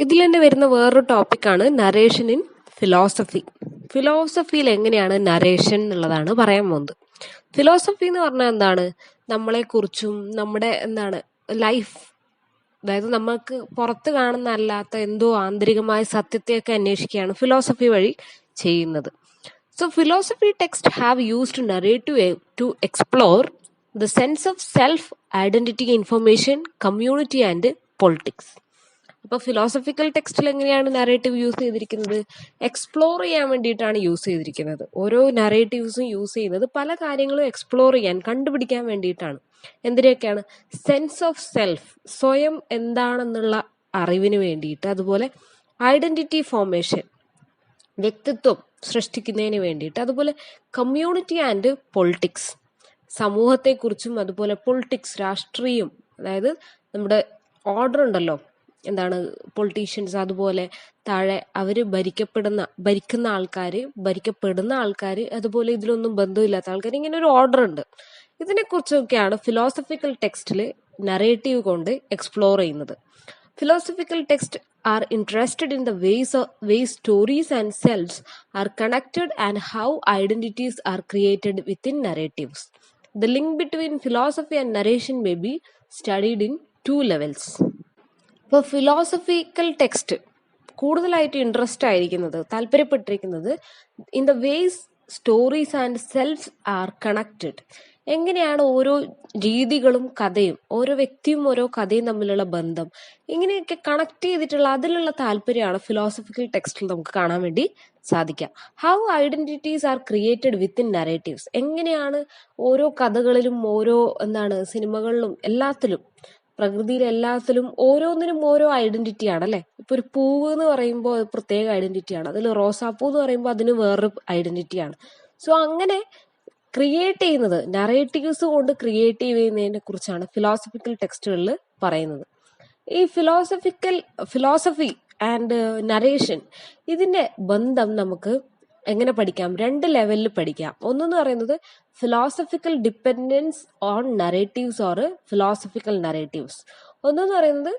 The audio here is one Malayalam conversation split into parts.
ഇതിൽ തന്നെ വരുന്ന വേറൊരു ടോപ്പിക്കാണ് നരേഷൻ ഇൻ ഫിലോസഫി. ഫിലോസഫിയിൽ എങ്ങനെയാണ് നരേഷൻ എന്നുള്ളതാണ് പറയാൻ പോകുന്നത്. ഫിലോസഫി എന്ന് പറഞ്ഞാൽ എന്താണ്? നമ്മളെക്കുറിച്ചും നമ്മുടെ ലൈഫ്, അതായത് നമ്മൾക്ക് പുറത്ത് കാണുന്ന അല്ലാത്ത എന്തോ ആന്തരികമായ സത്യത്തെയൊക്കെ അന്വേഷിക്കുകയാണ് ഫിലോസഫി വഴി ചെയ്യുന്നത്. So philosophy texts have used narrative to explore the sense of self, identity, information, community and politics. അപ്പൊ ഫിലോസഫിക്കൽ ടെക്സ്റ്റിൽ എങ്ങനെയാണ് നറേറ്റീവ് യൂസ് ചെയ്തിരിക്കുന്നത്? എക്സ്പ്ലോർ ചെയ്യാൻ വേണ്ടിയിട്ടാണ് യൂസ് ചെയ്തിരിക്കുന്നത്. ഓരോ നറേറ്റീവ്സും യൂസ് ചെയ്യുന്നത് പല കാര്യങ്ങളും എക്സ്പ്ലോർ ചെയ്യാൻ, കണ്ടുപിടിക്കാൻ വേണ്ടിയിട്ടാണ്. എന്തിനൊക്കെയാണ്? സെൻസ് ഓഫ് സെൽഫ്, സ്വയം എന്താണെന്നുള്ള അറിവിന് വേണ്ടിയിട്ട്. അതുപോലെ ഐഡന്റിറ്റി ഫോർമേഷൻ, വ്യക്തിത്വം സൃഷ്ടിക്കുന്നതിന് വേണ്ടിയിട്ട്. അതുപോലെ കമ്മ്യൂണിറ്റി ആൻഡ് പൊളിറ്റിക്സ്, സമൂഹത്തെക്കുറിച്ചും. അതുപോലെ പൊളിറ്റിക്സ്, രാഷ്ട്രീയം, അതായത് നമ്മുടെ ഓർഡർ ഉണ്ടല്ലോ, പൊളിറ്റീഷ്യൻസ്, അതുപോലെ താഴെ അവര് ഭരിക്കുന്ന ആൾക്കാര്, അതുപോലെ ഇതിലൊന്നും ബന്ധമില്ലാത്ത ആൾക്കാർ, ഇങ്ങനെ ഒരു ഓർഡർ ഉണ്ട്. ഇതിനെക്കുറിച്ചൊക്കെയാണ് ഫിലോസഫിക്കൽ ടെക്സ്റ്റിൽ നറേറ്റീവ് കൊണ്ട് എക്സ്പ്ലോർ ചെയ്യുന്നത്. Philosophical texts are interested in the ways stories and selves are connected and how identities are created within narratives. The link between philosophy and narration may be studied in two levels. ഇപ്പോൾ ഫിലോസഫിക്കൽ ടെക്സ്റ്റ് കൂടുതലായിട്ട് ഇൻട്രസ്റ്റ് ആയിരിക്കുന്നത്, താല്പര്യപ്പെട്ടിരിക്കുന്നത് in the ways stories and self are connected. എങ്ങനെയാണ് ഓരോ രീതികളും കഥയും, ഓരോ വ്യക്തിയും ഓരോ കഥയും തമ്മിലുള്ള ബന്ധം, ഇങ്ങനെയൊക്കെ കണക്ട് ചെയ്തിട്ടുള്ള അതിലുള്ള താല്പര്യമാണ് ഫിലോസഫിക്കൽ ടെക്സ്റ്റിൽ നമുക്ക് കാണാൻ വേണ്ടി സാധിക്കുക. How identities are created within narratives, എങ്ങനെയാണ് ഓരോ കഥകളിലും ഓരോ സിനിമകളിലും എല്ലാത്തിലും, പ്രകൃതിയിലെ എല്ലാത്തിലും ഓരോന്നിനും ഓരോ ഐഡന്റിറ്റിയാണ് അല്ലെ. ഇപ്പൊ ഒരു പൂവ് എന്ന് പറയുമ്പോൾ പ്രത്യേക ഐഡന്റിറ്റിയാണ്, അതിൽ റോസാപ്പൂ എന്ന് പറയുമ്പോൾ അതിന് വേറൊരു ഐഡന്റിറ്റിയാണ്. സോ അങ്ങനെ ക്രിയേറ്റ് ചെയ്യുന്നത്, നറേറ്റീവ്സ് കൊണ്ട് ക്രിയേറ്റ് ചെയ്യുന്നതിനെ കുറിച്ചാണ് ഫിലോസഫിക്കൽ ടെക്സ്റ്റുകളിൽ പറയുന്നത്. ഈ ഫിലോസഫി ആൻഡ് നറേഷൻ, ഇതിന്റെ ബന്ധം നമുക്ക് എങ്ങനെ പഠിക്കാം? രണ്ട് ലെവലിൽ പഠിക്കാം. ഒന്നെന്ന് പറയുന്നത് philosophical dependence on narratives or philosophical narratives. ഒന്നെന്ന് പറയുന്നത്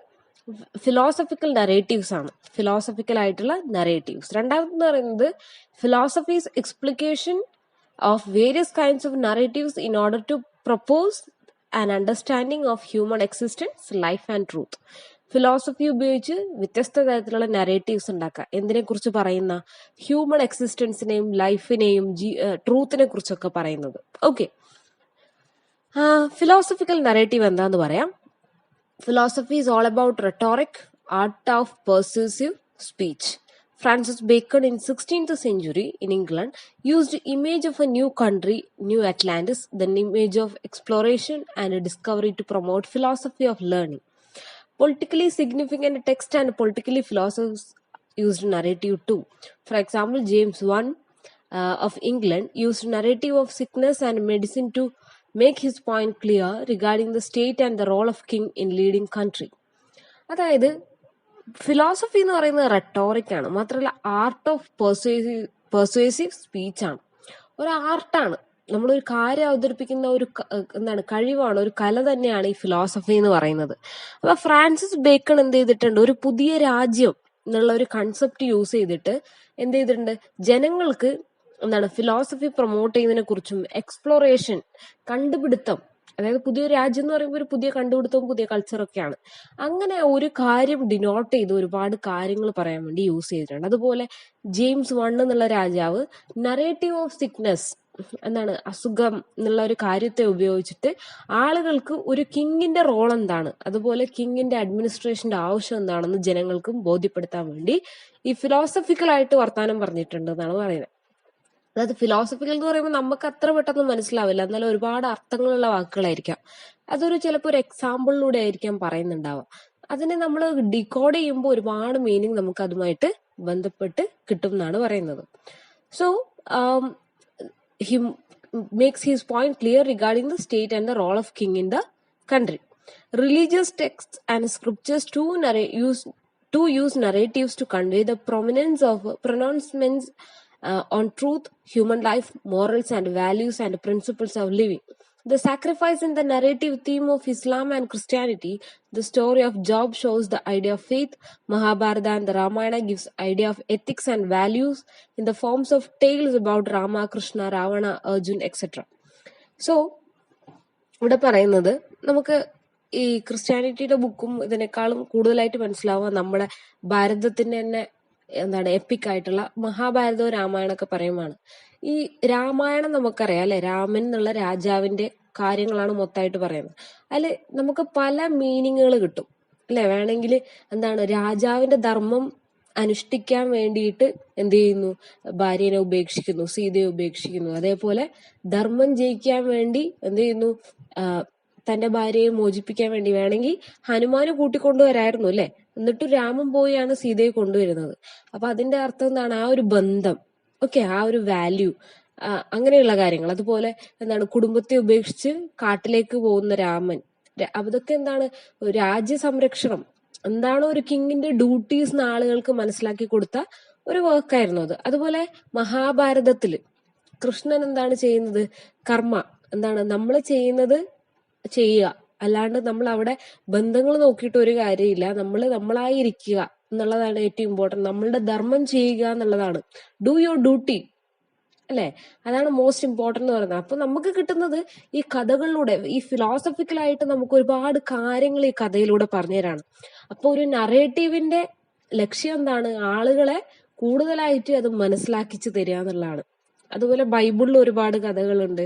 ഫിലോസഫിക്കൽ നറേറ്റീവ്സ് ആണ്, ഫിലോസഫിക്കൽ ആയിട്ടുള്ള നറേറ്റീവ്സ്. രണ്ടാമതെന്ന് പറയുന്നത് philosophies എക്സ്പ്ലിക്കേഷൻ of various kinds of narratives in order to propose an understanding of human existence, life and truth. Philosophy ഉപയോഗിച്ച് വ്യത്യസ്ത തരത്തിലുള്ള നറേറ്റീവ്സ് ഉണ്ടാക്കുക. എന്തിനെ കുറിച്ച് പറയുന്ന? ഹ്യൂമൻ എക്സിസ്റ്റൻസിനെയും ലൈഫിനെയും ട്രൂത്തിനെ കുറിച്ചൊക്കെ പറയുന്നത്. ഓക്കെ, ഫിലോസഫിക്കൽ നറേറ്റീവ് എന്താന്ന് പറയാം. Philosophy is all about rhetoric, art of persuasive speech. Francis Bacon in 16th century in England used image of a new country, New Atlantis, the image of exploration and discovery to promote philosophy of learning. Politically significant text and politically philosophers used narrative too. For example, James I of England used narrative of sickness and medicine to make his point clear regarding the state and the role of king in leading country. അതായത് ഫിലോസഫി എന്ന് പറയുന്നത് റെട്ടോറിക് ആണ്, മാത്രമല്ല ആർട്ട് ഓഫ് പെർsuasive സ്പീച്ച് ആണ്. ഒരു ആർട്ടാണ്, നമ്മളൊരു കാര്യം അവതരിപ്പിക്കുന്ന ഒരു കഴിവാണ്, ഒരു കല തന്നെയാണ് ഈ ഫിലോസഫി എന്ന് പറയുന്നത്. അപ്പൊ ഫ്രാൻസിസ് ബേക്കൺ എന്ത് ചെയ്തിട്ടുണ്ട്? ഒരു പുതിയ രാജ്യം എന്നുള്ള ഒരു കൺസെപ്റ്റ് യൂസ് ചെയ്തിട്ട് എന്ത് ചെയ്തിട്ടുണ്ട്? ജനങ്ങൾക്ക് ഫിലോസഫി പ്രൊമോട്ട് ചെയ്യുന്നതിനെ കുറിച്ചും, എക്സ്പ്ലോറേഷൻ, കണ്ടുപിടുത്തം, അതായത് പുതിയൊരു രാജ്യം എന്ന് പറയുമ്പോൾ ഒരു പുതിയ കണ്ടുപിടുത്തവും പുതിയ കൾച്ചറൊക്കെയാണ്. അങ്ങനെ ഒരു കാര്യം ഡിനോട്ട് ചെയ്ത് ഒരുപാട് കാര്യങ്ങൾ പറയാൻ വേണ്ടി യൂസ് ചെയ്തിട്ടുണ്ട്. അതുപോലെ ജെയിംസ് I എന്നുള്ള രാജാവ് നറേറ്റീവ് ഓഫ് സിക്നസ്, അസുഖം എന്നുള്ള ഒരു കാര്യത്തെ ഉപയോഗിച്ചിട്ട് ആളുകൾക്ക് ഒരു കിങ്ങിന്റെ റോൾ എന്താണ്, അതുപോലെ കിങ്ങിന്റെ അഡ്മിനിസ്ട്രേഷന്റെ ആവശ്യം എന്താണെന്ന് ജനങ്ങൾക്കും ബോധ്യപ്പെടുത്താൻ വേണ്ടി ഈ ഫിലോസഫിക്കലായിട്ട് വർത്താനം പറഞ്ഞിട്ടുണ്ട് എന്നാണ് പറയുന്നത്. അതായത് ഫിലോസഫിക്കൽ എന്ന് പറയുമ്പോൾ നമുക്ക് അത്ര പെട്ടെന്ന് മനസ്സിലാവില്ല, എന്നാലും ഒരുപാട് അർത്ഥങ്ങളുള്ള വാക്കുകളായിരിക്കാം. അതൊരു ചിലപ്പോൾ ഒരു എക്സാമ്പിളിലൂടെ ആയിരിക്കാം പറയുന്നുണ്ടാവുക. അതിനെ നമ്മൾ ഡിക്കോഡ് ചെയ്യുമ്പോൾ ഒരുപാട് മീനിങ് നമുക്ക് അതുമായിട്ട് ബന്ധപ്പെട്ട് കിട്ടും എന്നാണ് പറയുന്നത്. So he makes his point clear regarding the state and the role of king in the country. Religious texts and scriptures use narratives to convey the prominence of pronouncements on truth, human life, morals and values and principles of living. The sacrifice in the narrative theme of Islam and Christianity, the story of Job shows the idea of faith, Mahabharata and the Ramayana gives idea of ethics and values in the forms of tales about Rama, Krishna, Ravana, Arjun, etc. So, ഇവിടെ പറയുന്നത് നമുക്ക് ഈ ക്രിസ്ത്യാനിറ്റിയുടെ ബുക്കും ഇതിനേക്കാളും കൂടുതലായിട്ട് മനസ്സിലാവുക നമ്മുടെ ഭാരതത്തിന്റെ തന്നെ എന്താണ് എപ്പിക് ആയിട്ടുള്ള മഹാഭാരതവും രാമായണമൊക്കെ പറയുവാണ്. ഈ രാമായണം നമുക്കറിയാം അല്ലെ, രാമൻ എന്നുള്ള രാജാവിന്റെ കാര്യങ്ങളാണ് മൊത്തമായിട്ട് പറയുന്നത്. അതിൽ നമുക്ക് പല മീനിങ്ങുകൾ കിട്ടും അല്ലെ. വേണമെങ്കിൽ എന്താണ് രാജാവിന്റെ ധർമ്മം അനുഷ്ഠിക്കാൻ വേണ്ടിയിട്ട് എന്ത് ചെയ്യുന്നു, ഭാര്യനെ ഉപേക്ഷിക്കുന്നു, സീതയെ ഉപേക്ഷിക്കുന്നു. അതേപോലെ ധർമ്മം ജയിക്കാൻ വേണ്ടി എന്ത് ചെയ്യുന്നു, തന്റെ ഭാര്യയെ മോചിപ്പിക്കാൻ വേണ്ടി വേണമെങ്കിൽ ഹനുമാന് കൂട്ടിക്കൊണ്ടുവരായിരുന്നു അല്ലെ. എന്നിട്ട് രാമൻ പോയാണ് സീതയെ കൊണ്ടുവരുന്നത്. അപ്പൊ അതിന്റെ അർത്ഥം എന്താണ്, ആ ഒരു ബന്ധം, ഓക്കെ, ആ ഒരു വാല്യൂ, അങ്ങനെയുള്ള കാര്യങ്ങൾ. അതുപോലെ എന്താണ് കുടുംബത്തെ ഉപേക്ഷിച്ച് കാട്ടിലേക്ക് പോകുന്ന രാമൻ, അതൊക്കെ എന്താണ് രാജ്യ സംരക്ഷണം, എന്താണോ ഒരു കിങ്ങിന്റെ ഡ്യൂട്ടീസ് ആളുകൾക്ക് മനസ്സിലാക്കി കൊടുത്ത ഒരു വർക്കായിരുന്നു അത്. അതുപോലെ മഹാഭാരതത്തില് കൃഷ്ണൻ എന്താണ് ചെയ്യുന്നത്, കർമ്മ, എന്താണ് നമ്മൾ ചെയ്യുന്നത് ചെയ്യുക, അല്ലാണ്ട് നമ്മൾ അവിടെ ബന്ധങ്ങൾ നോക്കിയിട്ട് ഒരു കാര്യമില്ല. നമ്മളായി ഇരിക്കുക എന്നുള്ളതാണ് ഏറ്റവും ഇമ്പോർട്ടന്റ്. നമ്മളുടെ ധർമ്മം ചെയ്യുക എന്നുള്ളതാണ്. ഡു യുവർ ഡ്യൂട്ടി അല്ലെ, അതാണ് മോസ്റ്റ് ഇമ്പോർട്ടന്റ് എന്ന് പറയുന്നത്. അപ്പൊ നമുക്ക് കിട്ടുന്നത് ഈ കഥകളിലൂടെ, ഈ ഫിലോസഫിക്കലായിട്ട് നമുക്ക് ഒരുപാട് കാര്യങ്ങൾ ഈ കഥയിലൂടെ പറഞ്ഞുതരാണ്. അപ്പൊ ഒരു നറേറ്റീവിന്റെ ലക്ഷ്യം എന്താണ്, ആളുകളെ കൂടുതലായിട്ട് അത് മനസ്സിലാക്കിച്ചു തരിക എന്നുള്ളതാണ്. അതുപോലെ ബൈബിളിൽ ഒരുപാട് കഥകളുണ്ട്,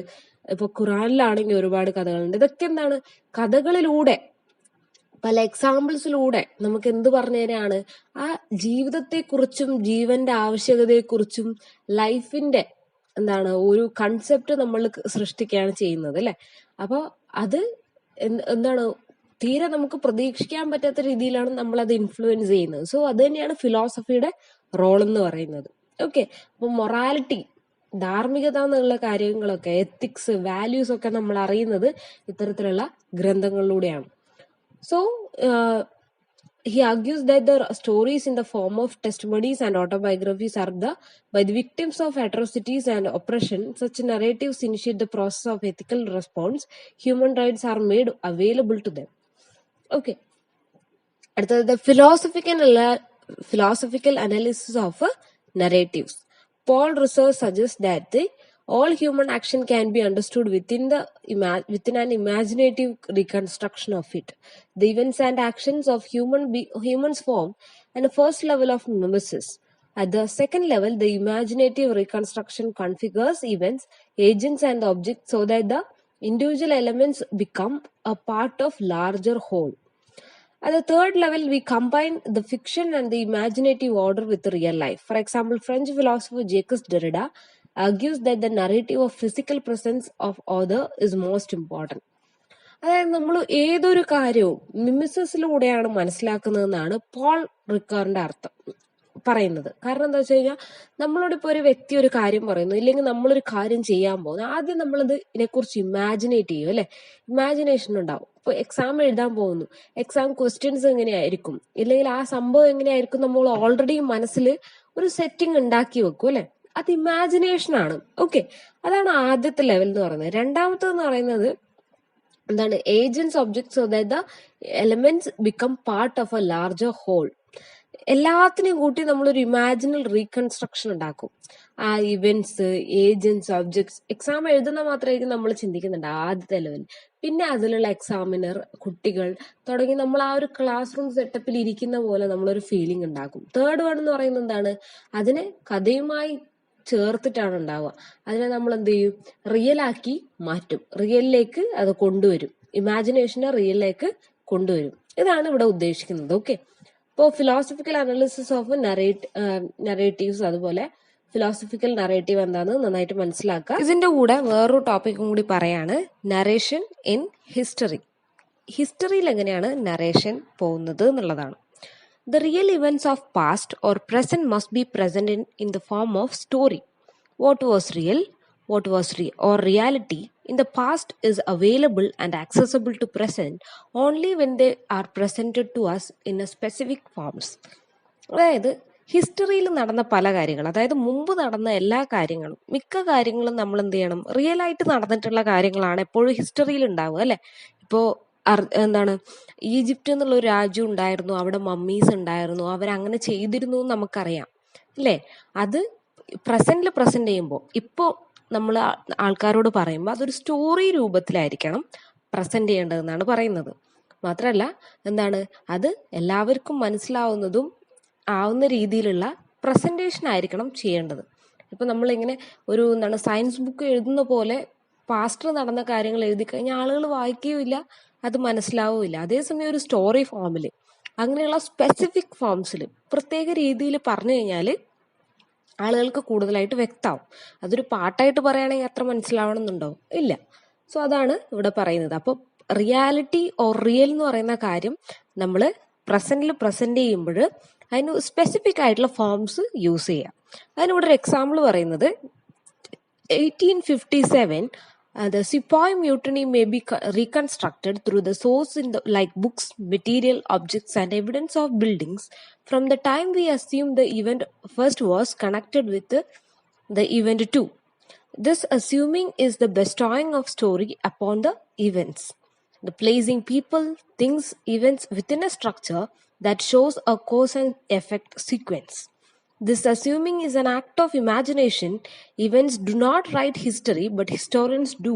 ഇപ്പൊ ഖുറാനിലാണെങ്കിൽ ഒരുപാട് കഥകളുണ്ട്. ഇതൊക്കെ എന്താണ്, കഥകളിലൂടെ പല എക്സാമ്പിൾസിലൂടെ നമുക്ക് എന്ത് പറഞ്ഞു തരാണ്, ആ ജീവിതത്തെക്കുറിച്ചും ജീവന്റെ ആവശ്യകതയെക്കുറിച്ചും ലൈഫിന്റെ എന്താണ് ഒരു കൺസെപ്റ്റ് നമ്മൾ സൃഷ്ടിക്കുകയാണ് ചെയ്യുന്നത് അല്ലെ. അപ്പൊ അത് എന്താണ് തീരെ നമുക്ക് പ്രതീക്ഷിക്കാൻ പറ്റാത്ത രീതിയിലാണ് നമ്മൾ അത് ഇൻഫ്ലുവൻസ് ചെയ്യുന്നത്. സോ അത് തന്നെയാണ് ഫിലോസഫിയുടെ റോൾ എന്ന് പറയുന്നത്. ഓക്കെ, അപ്പൊ മൊറാലിറ്റി, ധാർമ്മികത എന്നുള്ള കാര്യങ്ങളൊക്കെ, എത്തിക്സ്, വാല്യൂസ് ഒക്കെ നമ്മൾ അറിയുന്നത് ഇത്തരത്തിലുള്ള ഗ്രന്ഥങ്ങളിലൂടെയാണ്. So, he argues that the stories in the form of testimonies and autobiographies are by the victims of atrocities and oppression. Such narratives initiate the process of ethical response. Human rights are made available to them. Okay. The philosophical analysis of narratives. Paul Rousseau suggests that all human action can be understood within an imaginative reconstruction of it. The events and actions of humans form a first level of mimesis. At the second level, the imaginative reconstruction configures events, agents, and objects so that the individual elements become a part of larger whole. At the third level, we combine the fiction and the imaginative order with real life. For example, French philosopher Jacques Derrida argues that the narrative of physical presence of author is most important. അതായത് നമ്മൾ ഏതൊരു കാര്യവും മിമിസിസിലൂടെയാണ് മനസ്സിലാക്കുന്നതെന്നാണ് പോൾ റിക്കറിന്റെ അർത്ഥം പറയുന്നത്. കാരണം എന്താ വെച്ച് കഴിഞ്ഞാൽ, നമ്മളോടിപ്പോ ഒരു വ്യക്തി ഒരു കാര്യം പറയുന്നു, ഇല്ലെങ്കിൽ നമ്മളൊരു കാര്യം ചെയ്യാൻ പോകുന്നു, ആദ്യം നമ്മളത് ഇതിനെക്കുറിച്ച് ഇമാജിനേറ്റ് ചെയ്യും അല്ലെ, ഇമാജിനേഷൻ ഉണ്ടാവും. ഇപ്പൊ എക്സാം എഴുതാൻ പോകുന്നു, എക്സാം ക്വസ്റ്റ്യൻസ് എങ്ങനെയായിരിക്കും, ഇല്ലെങ്കിൽ ആ സംഭവം എങ്ങനെയായിരിക്കും, നമ്മൾ ഓൾറെഡി മനസ്സിൽ ഒരു സെറ്റിംഗ് ഉണ്ടാക്കി വെക്കും അല്ലെ. അത് ഇമാജിനേഷൻ ആണ്. ഓക്കെ, അതാണ് ആദ്യത്തെ ലെവൽ എന്ന് പറയുന്നത്. രണ്ടാമത്തെന്ന് പറയുന്നത് എന്താണ്, ഏജൻസ്, ഒബ്ജക്ട്സ്, അതായത് elements become part of a larger whole. എല്ലാത്തിനെയും കൂട്ടി നമ്മളൊരു ഇമാജിനൽ റീകൺസ്ട്രക്ഷൻ ഉണ്ടാക്കും. ആ ഇവന്റ്സ്, ഏജൻസ്, ഒബ്ജക്ട്സ്, എക്സാം എഴുതുന്ന മാത്രമായിരിക്കും നമ്മൾ ചിന്തിക്കുന്നുണ്ട് ആദ്യത്തെ ലെവൽ. പിന്നെ അതിലുള്ള എക്സാമിനർ, കുട്ടികൾ തുടങ്ങി നമ്മൾ ആ ഒരു ക്ലാസ് റൂം സെറ്റപ്പിൽ ഇരിക്കുന്ന പോലെ നമ്മളൊരു ഫീലിംഗ് ഉണ്ടാക്കും. തേർഡ് വൺ എന്ന് പറയുന്നത് എന്താണ്, അതിനെ കഥയുമായി ചേർത്തിട്ടാണ് ഉണ്ടാവുക. അതിനെ നമ്മൾ എന്ത് ചെയ്യും, റിയലാക്കി മാറ്റും, റിയലിലേക്ക് അത് കൊണ്ടുവരും, ഇമാജിനേഷനെ റിയലിലേക്ക് കൊണ്ടുവരും. ഇതാണ് ഇവിടെ ഉദ്ദേശിക്കുന്നത്. ഓക്കെ, ഇപ്പോൾ ഫിലോസഫിക്കൽ അനാലിസിസ് ഓഫ് നറേറ്റീവ്സ്, അതുപോലെ ഫിലോസഫിക്കൽ നറേറ്റീവ് എന്താണെന്ന് നന്നായിട്ട് മനസ്സിലാക്കുക. ഇതിന്റെ കൂടെ വേറൊരു ടോപ്പിക്കും കൂടി പറയാണ്, നറേഷൻ ഇൻ ഹിസ്റ്ററി. ഹിസ്റ്ററിയിൽ എങ്ങനെയാണ് നറേഷൻ പോകുന്നത് എന്നുള്ളതാണ്. The real events of past or present must be present in the form of story. What was real, or reality in the past is available and accessible to present only when they are presented to us in a specific forms. അതായത് ഹിസ്റ്ററിയിൽ നടന്ന പല കാര്യങ്ങൾ, അതായത് മുമ്പ് നടന്ന എല്ലാ കാര്യങ്ങളും, മിക്ക കാര്യങ്ങളും നമ്മൾ എന്ത് ചെയ്യണം, റിയൽ ആയിട്ട് നടന്നിട്ടുള്ള കാര്യങ്ങളാണ് എപ്പോഴും ഹിസ്റ്ററിയിൽ ഉണ്ടാവുക അല്ലെ. ഇപ്പോ എന്താണ്, ഈജിപ്റ്റ് എന്നുള്ള ഒരു രാജ്യം ഉണ്ടായിരുന്നു, അവിടെ മമ്മീസ് ഉണ്ടായിരുന്നു, അവരങ്ങനെ ചെയ്തിരുന്നു എന്ന് നമുക്കറിയാം അല്ലേ. അത് പ്രസന്റ് ചെയ്യുമ്പോൾ, ഇപ്പോൾ നമ്മൾ ആൾക്കാരോട് പറയുമ്പോൾ അതൊരു സ്റ്റോറി രൂപത്തിലായിരിക്കണം പ്രസന്റ് ചെയ്യേണ്ടതെന്നാണ് പറയുന്നത്. മാത്രമല്ല എന്താണ്, അത് എല്ലാവർക്കും മനസ്സിലാവുന്നതും ആവുന്ന രീതിയിലുള്ള പ്രസന്റേഷൻ ആയിരിക്കണം ചെയ്യേണ്ടത്. ഇപ്പൊ നമ്മളിങ്ങനെ ഒരു എന്താണ് സയൻസ് ബുക്ക് എഴുതുന്ന പോലെ പാസ്റ്റ് നടന്ന കാര്യങ്ങൾ എഴുതി കഴിഞ്ഞാൽ ആളുകൾ വായിക്കുകയില്ല, അത് മനസ്സിലാവുകയില്ല. അതേസമയം ഒരു സ്റ്റോറി ഫോമിൽ, അങ്ങനെയുള്ള സ്പെസിഫിക് ഫോംസിൽ പ്രത്യേക രീതിയിൽ പറഞ്ഞു കഴിഞ്ഞാൽ ആളുകൾക്ക് കൂടുതലായിട്ട് വ്യക്തമാവും. അതൊരു പാട്ടായിട്ട് പറയുകയാണെങ്കിൽ അത്ര മനസ്സിലാവണമെന്നുണ്ടോ? ഇല്ല. സോ അതാണ് ഇവിടെ പറയുന്നത്. അപ്പോൾ റിയാലിറ്റി ഓർ റിയൽ എന്ന് പറയുന്ന കാര്യം നമ്മൾ പ്രസന്റിൽ പ്രസന്റ് ചെയ്യുമ്പോൾ അതിന് സ്പെസിഫിക് ആയിട്ടുള്ള ഫോംസ് യൂസ് ചെയ്യാം. അതിനിവിടെ ഒരു എക്സാമ്പിൾ പറയുന്നത് 1857 the Sepoy Mutiny may be reconstructed through the source in the like books, material, objects and evidence of buildings from the time we assume the event first was connected with the event 2. This assuming is the bestowing of story upon the events, the placing people, things, events within a structure that shows a cause and effect sequence. This assuming is an act of imagination. Events do not write history, but historians do,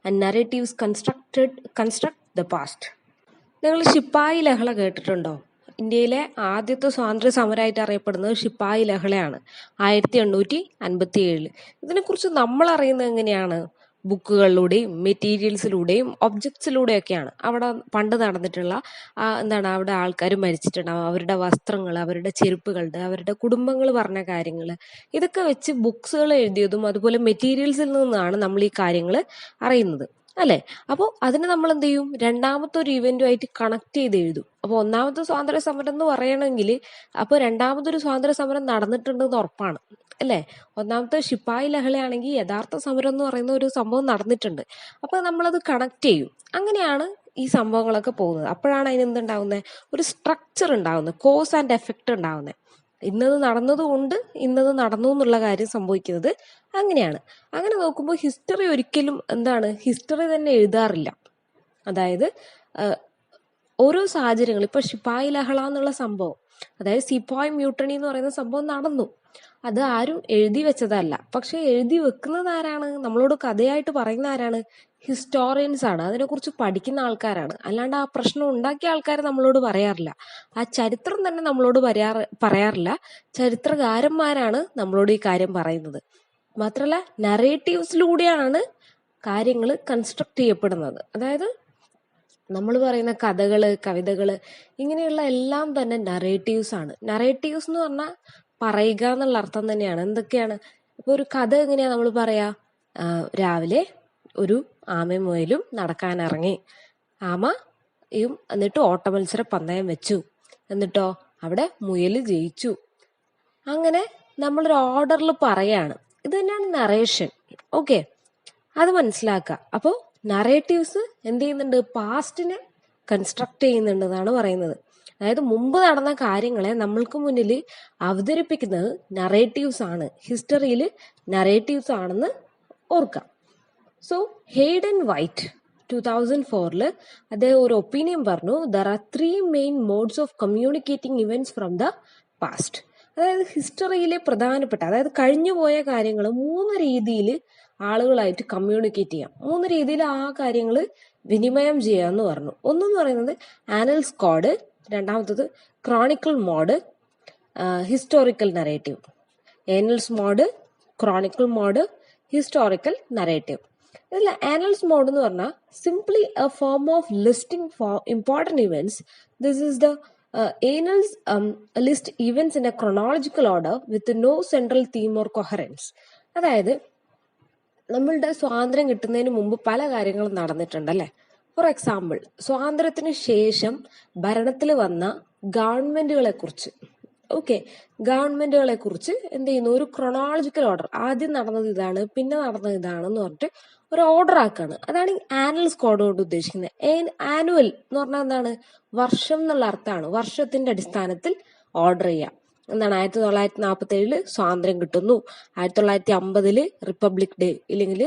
and narratives construct the past. നിങ്ങൾ ശിപ്പായി ലഹള കേട്ടിട്ടുണ്ടോ? ഇന്ത്യയിലെ ആദ്യത്തെ സ്വാതന്ത്ര്യ സമരമായിട്ട് അറിയപ്പെടുന്നത് ശിപ്പായി ലഹളയാണ്, 1857. ഇതിനെക്കുറിച്ച് നമ്മൾ അറിയുന്നത് എങ്ങനെയാണ്? ബുക്കുകളിലൂടെയും മെറ്റീരിയൽസിലൂടെയും ഒബ്ജക്ട്സിലൂടെയൊക്കെയാണ്. അവിടെ പണ്ട് നടന്നിട്ടുള്ള എന്താണ്, അവിടെ ആൾക്കാർ മരിച്ചിട്ടുണ്ടാവും, അവരുടെ വസ്ത്രങ്ങൾ, അവരുടെ ചെരുപ്പുകളുടെ, അവരുടെ കുടുംബങ്ങൾ പറഞ്ഞ കാര്യങ്ങൾ, ഇതൊക്കെ വെച്ച് ബുക്സുകൾ എഴുതിയതും അതുപോലെ മെറ്റീരിയൽസിൽ നിന്നാണ് നമ്മൾ ഈ കാര്യങ്ങൾ അറിയുന്നത് അല്ലെ. അപ്പോൾ അതിന് നമ്മൾ എന്ത് ചെയ്യും, രണ്ടാമത്തെ ഒരു ഇവന്റുമായിട്ട് കണക്ട് ചെയ്ത് എഴുതും. അപ്പോൾ ഒന്നാമത്തെ സ്വാതന്ത്ര്യ സമരം എന്ന് പറയണമെങ്കിൽ അപ്പോൾ രണ്ടാമതൊരു സ്വാതന്ത്ര്യ സമരം നടന്നിട്ടുണ്ടെന്ന് ഉറപ്പാണ് അല്ലെ. ഒന്നാമത്തെ ശിപ്പായി ലഹളയാണെങ്കിൽ യഥാർത്ഥ സമരം എന്ന് പറയുന്ന ഒരു സംഭവം നടന്നിട്ടുണ്ട്. അപ്പൊ നമ്മളത് കണക്ട് ചെയ്യും. അങ്ങനെയാണ് ഈ സംഭവങ്ങളൊക്കെ പോകുന്നത്. അപ്പോഴാണ് അതിന് എന്തുണ്ടാവുന്നത്, ഒരു സ്ട്രക്ചർ ഉണ്ടാവുന്നത്, കോസ് ആൻഡ് എഫക്റ്റ് ഉണ്ടാവുന്നത്. ഇന്നത് നടന്നതുകൊണ്ട് ഇന്നത് നടന്നു എന്നുള്ള കാര്യം സംഭവിക്കുന്നത് അങ്ങനെയാണ്. അങ്ങനെ നോക്കുമ്പോൾ ഹിസ്റ്ററി ഒരിക്കലും എന്താണ്, ഹിസ്റ്ററി തന്നെ എഴുതാറില്ല. അതായത് ഓരോ സാഹചര്യങ്ങൾ, ഇപ്പൊ ശിപ്പായി ലഹള എന്നുള്ള സംഭവം, അതായത് സിപ്പോയ് മ്യൂട്ടണി എന്ന് പറയുന്ന സംഭവം നടന്നു, അത് ആരും എഴുതി വെച്ചതല്ല. പക്ഷെ എഴുതി വെക്കുന്നത് ആരാണ്, നമ്മളോട് കഥയായിട്ട് പറയുന്ന ആരാണ്? ഹിസ്റ്റോറിയൻസ് ആണ്, അതിനെക്കുറിച്ച് പഠിക്കുന്ന ആൾക്കാരാണ്. അല്ലാണ്ട് ആ പ്രശ്നം ഉണ്ടാക്കിയ ആൾക്കാർ നമ്മളോട് പറയാറില്ല. ആ ചരിത്രം തന്നെ നമ്മളോട് പറയാറില്ല. ചരിത്രകാരന്മാരാണ് നമ്മളോട് ഈ കാര്യം പറയുന്നത്. മാത്രമല്ല നറേറ്റീവ്സിലൂടെയാണ് കാര്യങ്ങൾ കൺസ്ട്രക്ട് ചെയ്യപ്പെടുന്നത്. അതായത് നമ്മൾ പറയുന്ന കഥകള്, കവിതകള്, ഇങ്ങനെയുള്ള എല്ലാം തന്നെ നറേറ്റീവ്സ് ആണ്. നറേറ്റീവ്സ് എന്ന് പറഞ്ഞാൽ പറയുക എന്നുള്ള അർത്ഥം തന്നെയാണ്. എന്തൊക്കെയാണ്, ഇപ്പൊ ഒരു കഥ എങ്ങനെയാ നമ്മൾ പറയാ? രാവിലെ ഒരു ആമയും മുയലും നടക്കാനിറങ്ങി, ആമയും എന്നിട്ട് ഓട്ടമത്സര പന്തയം വെച്ചു, എന്നിട്ടോ അവിടെ മുയൽ ജയിച്ചു. അങ്ങനെ നമ്മളൊരു ഓർഡറിൽ പറയാണ്. ഇത് തന്നെയാണ് നറേഷൻ. ഓക്കെ, അത് മനസ്സിലാക്കുക. അപ്പോൾ നറേറ്റീവ്സ് എന്ത് ചെയ്യുന്നുണ്ട്, പാസ്റ്റിനെ കൺസ്ട്രക്ട് ചെയ്യുന്നുണ്ടെന്നാണ് പറയുന്നത്. അതായത് മുമ്പ് നടന്ന കാര്യങ്ങളെ നമ്മൾക്ക് മുന്നിൽ അവതരിപ്പിക്കുന്നത് നറേറ്റീവ്സ് ആണ്. ഹിസ്റ്ററിയിൽ നറേറ്റീവ്സ് ആണെന്ന് ഓർക്കാം. സോ ഹെയ്ഡൻ വൈറ്റ് 2004 അദ്ദേഹം ഒരു ഒപ്പീനിയൻ പറഞ്ഞു, there are 3 main modes of communicating events from the past. അതായത് ഹിസ്റ്ററിയിലെ പ്രധാനപ്പെട്ട, അതായത് കഴിഞ്ഞുപോയ കാര്യങ്ങൾ 3 രീതിയിൽ ആളുകളായിട്ട് കമ്മ്യൂണിക്കേറ്റ് ചെയ്യാം. 3 രീതിയിൽ ആ കാര്യങ്ങൾ വിനിമയം ചെയ്യാന്ന് പറഞ്ഞു. ഒന്നെന്ന് പറയുന്നത് ആനൽസ് കോഡ്, രണ്ടാമത്തത് chronicle mode, historical narrative. Annals mode, chronicle mode, historical narrative. ഇതിൽ ആനൽസ് മോഡ് എന്ന് പറഞ്ഞാൽ simply a form of listing for important events. This is the annals list events in a chronological order with no central theme or coherence. അതായത് നമ്മളുടെ സ്വാതന്ത്ര്യം കിട്ടുന്നതിന് മുമ്പ് പല കാര്യങ്ങളും നടന്നിട്ടുണ്ട് അല്ലെ. ഫോർ എക്സാമ്പിൾ, സ്വാതന്ത്ര്യത്തിന് ശേഷം ഭരണത്തിൽ വന്ന ഗവൺമെന്റുകളെ കുറിച്ച്, ഗവൺമെന്റുകളെ കുറിച്ച് എന്ത് ചെയ്യുന്നു, ഒരു ക്രൊണോളജിക്കൽ ഓർഡർ, ആദ്യം നടന്നത് ഇതാണ്, പിന്നെ നടന്നത് ഇതാണെന്ന് പറഞ്ഞിട്ട് ഒരു ഓർഡർ ആക്കാണ്. അതാണ് ഈ ആനൽസ് കോഡ് കൊണ്ട് ഉദ്ദേശിക്കുന്നത്. ആനുവൽ എന്ന് പറഞ്ഞാൽ എന്താണ്, വർഷം എന്നുള്ള അർത്ഥമാണ്. വർഷത്തിന്റെ അടിസ്ഥാനത്തിൽ ഓർഡർ ചെയ്യാം. എന്താണ് 1947 സ്വാതന്ത്ര്യം കിട്ടുന്നു, 1950 റിപ്പബ്ലിക് ഡേ ഇല്ലെങ്കിൽ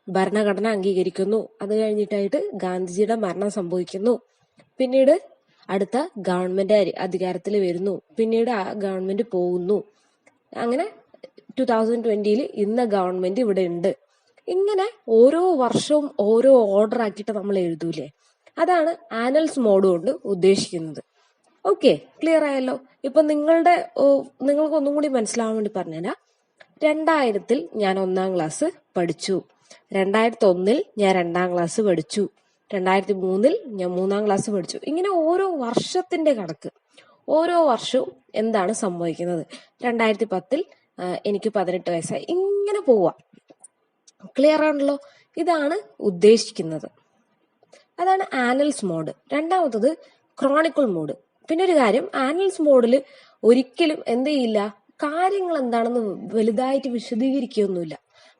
ഭരണഘടന അംഗീകരിക്കുന്നു, അത് കഴിഞ്ഞിട്ടായിട്ട് ഗാന്ധിജിയുടെ മരണം സംഭവിക്കുന്നു, പിന്നീട് അടുത്ത ഗവൺമെന്റ് അധികാരത്തിൽ വരുന്നു, പിന്നീട് ആ ഗവൺമെന്റ് പോകുന്നു, അങ്ങനെ 2020 ഇന്ന ഗവൺമെന്റ് ഇവിടെ ഉണ്ട്. ഇങ്ങനെ ഓരോ വർഷവും ഓരോ ഓർഡർ ആക്കിയിട്ട് നമ്മൾ എഴുതൂലേ, അതാണ് ആനൽസ് മോഡ് കൊണ്ട് ഉദ്ദേശിക്കുന്നത്. ഓക്കെ, ക്ലിയർ ആയല്ലോ. ഇപ്പൊ നിങ്ങൾക്ക് ഒന്നും കൂടി മനസ്സിലാവാൻ വേണ്ടി പറഞ്ഞുതരാം. 2000 ഞാൻ 1-ാം ക്ലാസ് പഠിച്ചു, 2001 ഞാൻ 2-ാം ക്ലാസ് പഠിച്ചു, 2003 ഞാൻ 3-ാം ക്ലാസ് പഠിച്ചു. ഇങ്ങനെ ഓരോ വർഷത്തിന്റെ കണക്ക്, ഓരോ വർഷവും എന്താണ് സംഭവിക്കുന്നത്. 2010 എനിക്ക് 18 വയസ്സായി, ഇങ്ങനെ പോവാ. ക്ലിയർ ആണല്ലോ, ഇതാണ് ഉദ്ദേശിക്കുന്നത്. അതാണ് ആനൽസ് മോഡ്. രണ്ടാമത്തത് ക്രോണിക്കിൾ മോഡ്. പിന്നെ ഒരു കാര്യം, ആനൽസ് മോഡിൽ ഒരിക്കലും എന്ത് ചെയ്യില്ല, കാര്യങ്ങൾ എന്താണെന്ന് വലുതായിട്ട് വിശദീകരിക്കുകയൊന്നുമില്ല,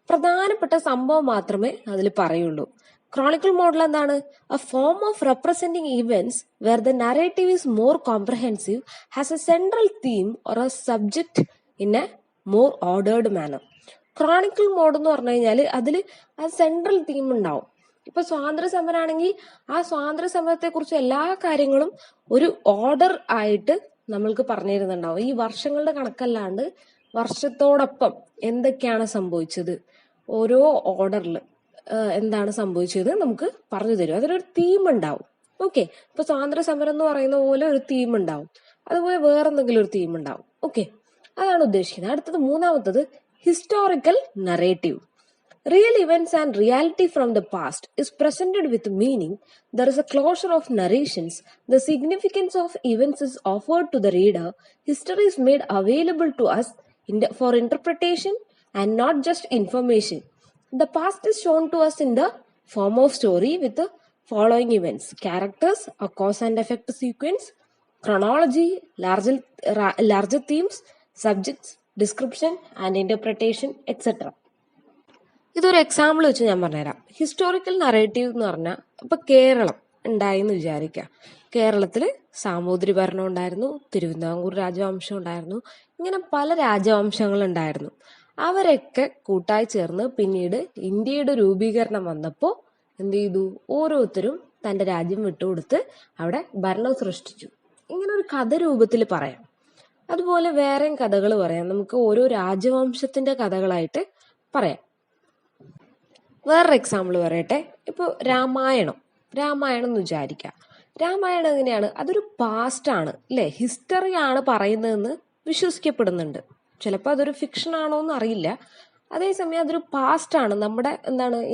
പ്രധാനപ്പെട്ട സംഭവം മാത്രമേ അതിൽ പറയുള്ളൂ. ക്രോണിക്കിൾ മോഡൽ എന്താണ്? A form of representing events where the narrative is more comprehensive, has a central theme or a subject in a more ordered manner. Chronicle mode എന്ന് പറഞ്ഞു കഴിഞ്ഞാൽ അതിൽ ആ സെൻട്രൽ തീം ഉണ്ടാവും. ഇപ്പൊ സ്വാതന്ത്ര്യ സമരമാണെങ്കിൽ ആ സ്വാതന്ത്ര്യ സമരത്തെ കുറിച്ച് എല്ലാ കാര്യങ്ങളും ഒരു ഓർഡർ ആയിട്ട് നമ്മൾക്ക് പറഞ്ഞു തരുന്നുണ്ടാവും. ഈ വർഷങ്ങളുടെ കണക്കല്ലാണ്ട് വർഷത്തോടൊപ്പം എന്തൊക്കെയാണ് സംഭവിച്ചത്, ഓരോ ഓർഡറിൽ എന്താണ് സംഭവിച്ചത് നമുക്ക് പറഞ്ഞു തരും. അതിനൊരു തീം ഉണ്ടാവും. ഓക്കെ, ഇപ്പൊ സ്വാതന്ത്ര്യ സമരം എന്ന് പറയുന്ന പോലെ ഒരു തീം ഉണ്ടാവും, അതുപോലെ വേറെന്തെങ്കിലും ഒരു തീം ഉണ്ടാവും. ഓക്കെ, അതാണ് ഉദ്ദേശിക്കുന്നത്. അടുത്തത് മൂന്നാമത്തത് historical narrative. Real events and reality from the past is presented with meaning. There is a closure of narrations. The significance of events is offered to the reader. History is made available to us for interpretation and not just information. The past is shown to us in the form of story with the following events: characters, a cause and effect sequence, chronology, larger themes, subjects, description and interpretation, etc. ഇതൊരു എക്സാമ്പിൾ വെച്ച് ഞാൻ പറഞ്ഞുതരാം. ഹിസ്റ്റോറിക്കൽ നറേറ്റീവ് എന്ന് പറഞ്ഞാൽ ഇപ്പൊ കേരളം ഉണ്ടായിന്ന് വിചാരിക്കുക. കേരളത്തിൽ സാമൂതിരി ഭരണം ഉണ്ടായിരുന്നു, തിരുവിതാംകൂർ രാജവംശം ഉണ്ടായിരുന്നു, ഇങ്ങനെ പല രാജവംശങ്ങൾ ഉണ്ടായിരുന്നു. അവരൊക്കെ കൂട്ടായി ചേർന്ന് പിന്നീട് ഇന്ത്യയുടെ രൂപീകരണം വന്നപ്പോൾ എന്ത് ചെയ്തു, ഓരോരുത്തരും തന്റെ രാജ്യം വിട്ടുകൊടുത്ത് അവിടെ ഭരണം സൃഷ്ടിച്ചു. ഇങ്ങനെ ഒരു കഥ രൂപത്തിൽ പറയാം. അതുപോലെ വേറെയും കഥകൾ പറയാം. നമുക്ക് ഓരോ രാജവംശത്തിന്റെ കഥകളായിട്ട് പറയാം. വേറൊരു എക്സാമ്പിൾ പറയട്ടെ. ഇപ്പോൾ രാമായണം എന്ന് വിചാരിക്കാം. രാമായണം എങ്ങനെയാണ്? അതൊരു പാസ്റ്റ് ആണ് അല്ലെ, ഹിസ്റ്ററി ആണ് പറയുന്നതെന്ന് വിശ്വസിക്കപ്പെടുന്നുണ്ട്. ചിലപ്പോൾ അതൊരു ഫിക്ഷൻ ആണോ എന്ന് അറിയില്ല. അതേസമയം അതൊരു പാസ്റ്റ് ആണ്, നമ്മുടെ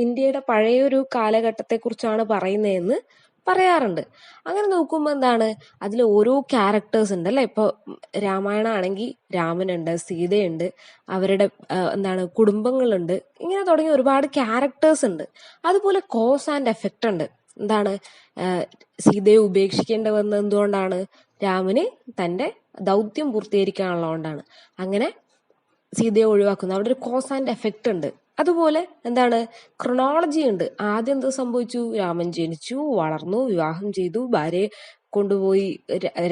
ഇന്ത്യയുടെ പഴയൊരു കാലഘട്ടത്തെ കുറിച്ചാണ് പറയുന്നതെന്ന് പറയാറുണ്ട്. അങ്ങനെ നോക്കുമ്പോൾ എന്താണ്, അതിൽ ഓരോ ക്യാരക്ടേഴ്സ് ഉണ്ട് അല്ലെ. ഇപ്പൊ രാമായണം ആണെങ്കിൽ രാമനുണ്ട്, സീതയുണ്ട്, അവരുടെ കുടുംബങ്ങളുണ്ട്, ഇങ്ങനെ തുടങ്ങി ഒരുപാട് ക്യാരക്ടേഴ്സ് ഉണ്ട്. അതുപോലെ കോസ് ആൻഡ് എഫക്റ്റ് ഉണ്ട്. എന്താണ്, സീതയെ ഉപേക്ഷിക്കേണ്ടി വന്നത് എന്തുകൊണ്ടാണ്? രാമന് തന്റെ ദൗത്യം പൂർത്തീകരിക്കാനുള്ളതുകൊണ്ടാണ് അങ്ങനെ സീതയെ ഒഴിവാക്കുന്നത്. അവിടെ ഒരു കോസ് ആൻഡ് എഫക്റ്റ് ഉണ്ട്. അതുപോലെ ക്രൊണോളജി ഉണ്ട്. ആദ്യം എന്ത് സംഭവിച്ചു? രാമൻ ജനിച്ചു, വളർന്നു, വിവാഹം ചെയ്തു, ഭാര്യയെ കൊണ്ടുപോയി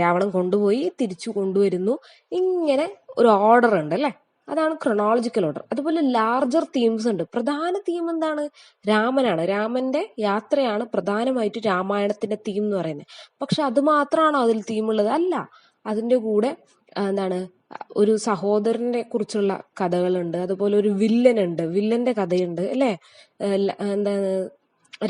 രാവണൻ കൊണ്ടുപോയി തിരിച്ചു കൊണ്ടുവരുന്നു. ഇങ്ങനെ ഒരു ഓർഡർ ഉണ്ട് അല്ലെ, അതാണ് ക്രൊണോളജിക്കൽ ഓർഡർ. അതുപോലെ ലാർജർ തീംസ് ഉണ്ട്. പ്രധാന തീം എന്താണ്? രാമനാണ്. രാമന്റെ യാത്രയാണ് പ്രധാനമായിട്ട് രാമായണത്തിന്റെ തീം എന്ന് പറയുന്നത്. പക്ഷെ അത് മാത്രമാണോ അതിൽ തീം ഉള്ളത്? അല്ല. അതിന്റെ കൂടെ ഒരു സഹോദരനെ കുറിച്ചുള്ള കഥകളുണ്ട്. അതുപോലെ ഒരു വില്ലൻ ഉണ്ട്, വില്ലന്റെ കഥയുണ്ട് അല്ലെ.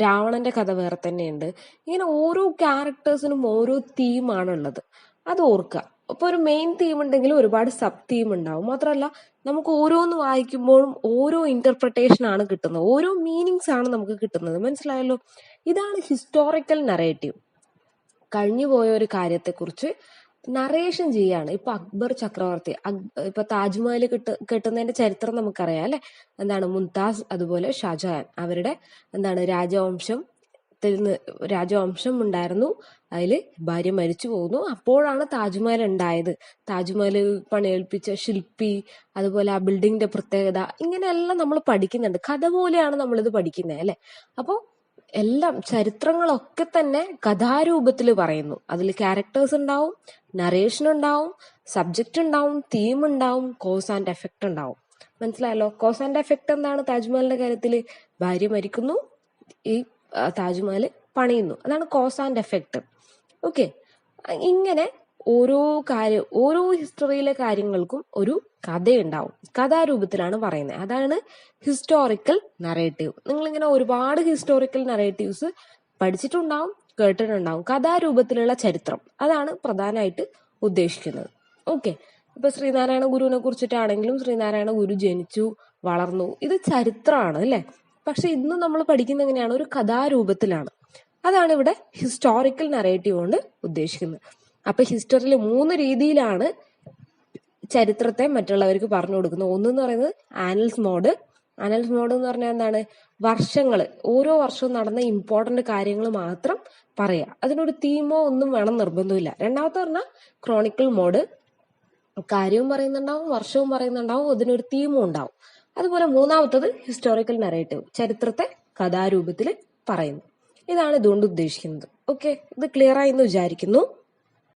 രാവണന്റെ കഥ വേറെ തന്നെയുണ്ട്. ഇങ്ങനെ ഓരോ ക്യാരക്ടേഴ്സിനും ഓരോ തീമാണുള്ളത്. അത് ഓർക്കുക. അപ്പൊ ഒരു മെയിൻ തീം ഉണ്ടെങ്കിൽ ഒരുപാട് സബ് തീം ഉണ്ടാവും. മാത്രമല്ല നമുക്ക് ഓരോന്ന് വായിക്കുമ്പോഴും ഓരോ ഇന്റർപ്രിട്ടേഷൻ ആണ് കിട്ടുന്നത്, ഓരോ മീനിങ്സ് ആണ് നമുക്ക് കിട്ടുന്നത്. മനസ്സിലായല്ലോ? ഇതാണ് ഹിസ്റ്റോറിക്കൽ നറേറ്റീവ്. കഴിഞ്ഞുപോയ ഒരു കാര്യത്തെക്കുറിച്ച് നറേഷൻ ചെയ്യാണ്. ഇപ്പൊ അക്ബർ ചക്രവർത്തി, ഇപ്പൊ താജ്മഹൽ കെട്ടുന്നതിന്റെ ചരിത്രം നമുക്കറിയാം അല്ലെ. മുംതാസ് അതുപോലെ ഷാജഹാൻ, അവരുടെ രാജവംശം ഉണ്ടായിരുന്നു. അതില് ഭാര്യ മരിച്ചു പോകുന്നു. അപ്പോഴാണ് താജ്മഹൽ ഉണ്ടായത്. താജ്മഹൽ പണിയേൽപ്പിച്ച ശില്പി, അതുപോലെ ആ ബിൽഡിങ്ങിന്റെ പ്രത്യേകത, ഇങ്ങനെയെല്ലാം നമ്മൾ പഠിക്കുന്നുണ്ട്. കഥ പോലെയാണ് നമ്മളിത് പഠിക്കുന്നത് അല്ലെ. അപ്പോ എല്ലാം ചരിത്രങ്ങളൊക്കെ തന്നെ കഥാരൂപത്തിൽ പറയുന്നു. അതിൽ ക്യാരക്ടേഴ്സ് ഉണ്ടാവും, നറേഷൻ ഉണ്ടാവും, സബ്ജക്റ്റ് ഉണ്ടാവും, തീം ഉണ്ടാവും, കോസ് ആൻഡ് എഫക്റ്റ് ഉണ്ടാവും. മനസ്സിലായല്ലോ? കോസ് ആൻഡ് എഫക്റ്റ് എന്താണ് താജ്മഹലിന്റെ കാര്യത്തിൽ? ഭാര്യ മരിക്കുന്നു, ഈ താജ്മഹൽ പണിയുന്നു, അതാണ് കോസ് ആൻഡ് എഫക്റ്റ്. ഓക്കെ, ഇങ്ങനെ ഓരോ ഹിസ്റ്ററിയിലെ കാര്യങ്ങൾക്കും ഒരു കഥയുണ്ടാവും. കഥാരൂപത്തിലാണ് പറയുന്നത്. അതാണ് ഹിസ്റ്റോറിക്കൽ നറേറ്റീവ്. നിങ്ങളിങ്ങനെ ഒരുപാട് ഹിസ്റ്റോറിക്കൽ നറേറ്റീവ്സ് പഠിച്ചിട്ടുണ്ടാവും, കേട്ടിട്ടുണ്ടാവും. കഥാരൂപത്തിലുള്ള ചരിത്രം, അതാണ് പ്രധാനമായിട്ട് ഉദ്ദേശിക്കുന്നത്. ഓക്കെ, ഇപ്പൊ ശ്രീനാരായണ ഗുരുവിനെ കുറിച്ചിട്ടാണെങ്കിലും ശ്രീനാരായണ ഗുരു ജനിച്ചു വളർന്നു, ഇത് ചരിത്രമാണ് അല്ലെ. പക്ഷെ ഇന്ന് നമ്മൾ പഠിക്കുന്ന എങ്ങനെയാണ്? ഒരു കഥാരൂപത്തിലാണ്. അതാണ് ഇവിടെ ഹിസ്റ്റോറിക്കൽ നറേറ്റീവ് കൊണ്ട് ഉദ്ദേശിക്കുന്നത്. അപ്പൊ ഹിസ്റ്ററിയിൽ 3 രീതിയിലാണ് ചരിത്രത്തെ മറ്റുള്ളവർക്ക് പറഞ്ഞു കൊടുക്കുന്നത്. ഒന്നെന്ന് പറയുന്നത് ആനൽസ് മോഡ്. ആനൽസ് മോഡ് എന്ന് പറഞ്ഞാൽ എന്താണ്? വർഷങ്ങൾ, ഓരോ വർഷവും നടന്ന ഇമ്പോർട്ടന്റ് കാര്യങ്ങൾ മാത്രം പറയാ, അതിനൊരു തീമോ ഒന്നും വേണം നിർബന്ധമില്ല. രണ്ടാമത്തെ പറഞ്ഞാൽ ക്രോണിക്കിൾ മോഡ്, കാര്യവും പറയുന്നുണ്ടാവും, വർഷവും പറയുന്നുണ്ടാവും, അതിനൊരു തീമും ഉണ്ടാവും. അതുപോലെ മൂന്നാമത്തത് ഹിസ്റ്റോറിക്കൽ നറേറ്റീവ്, ചരിത്രത്തെ കഥാരൂപത്തിൽ പറയുന്നു. ഇതാണ് ഇതുകൊണ്ട് ഉദ്ദേശിക്കുന്നത്. ഓക്കെ, ഇത് ക്ലിയർ ആയി എന്ന് വിചാരിക്കുന്നു.